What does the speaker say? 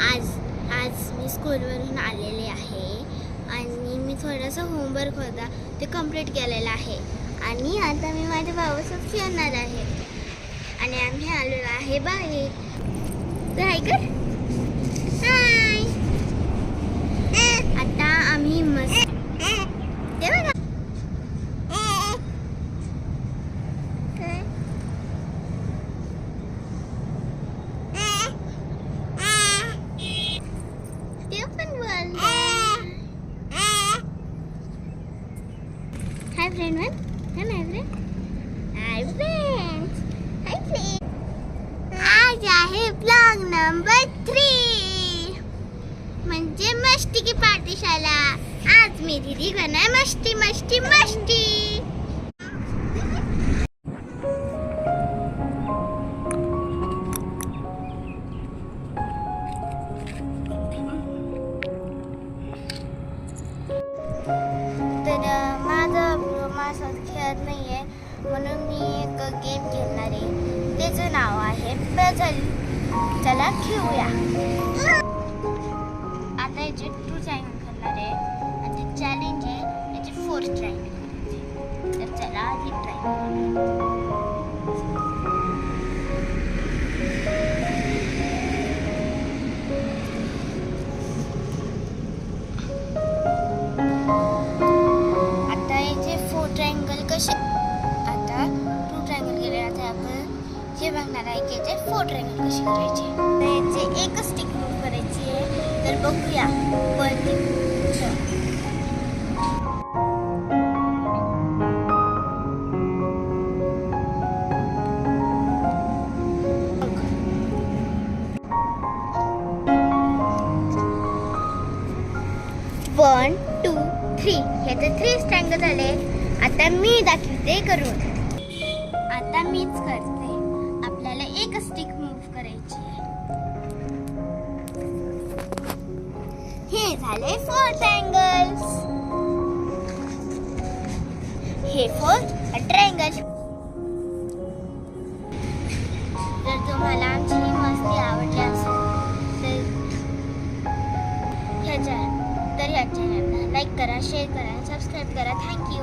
आज आज मी स्कूलवरून आलेले आहे आणि मी थोडंसं होमवर्क होता ते कंप्लीट केलेलं आहे आणि आता मी माझ्या भावासोबत खेळणार आहे आणि आम्ही आलेलो आहे बाहेर. तर हाय कर हाय. आता आम्ही मस्त ते बघा Hi friend one. Hi my friend. Hi friends. Hi friends. आज आहे ब्लॉग नंबर 3 म्हणजे मस्ती की पाठशाला. आज मी दीदी करणार मस्ती मस्ती मस्ती. तर माझं खेळत नाही आहे म्हणून मी एक गेम खेळणार आहे. त्याचं नाव आहे पझल. चला खेळूया. आता याचे 2 ट्रायंगल करणार आहे आणि चॅलेंज आहे याचे 4 ट्रायंगल करायचे. तर चला आधी ट्राय. आता 2 ट्रायंगल केले. आता आपण हे बघणार आहे की याचे 4 ट्रायंगल कसे करायचे. तर याचे एक स्टिक मूव करायची आहे. तर बघूया वरती. वन 2 3 हे तर 3 ट्रायंगल झाले. आता मी दाखवते करून. आता मीच करते. आपल्याला एक स्टिक मूव करायची आहे. हे झाले 4 ट्रायंगल्स. हे 4 ट्रायंगल. जर तुम्हाला आमची ही मस्ती आवडली असेल तर ह्या चॅनलला लाईक करा, शेअर करा, सबस्क्राईब करा. थँक्यू.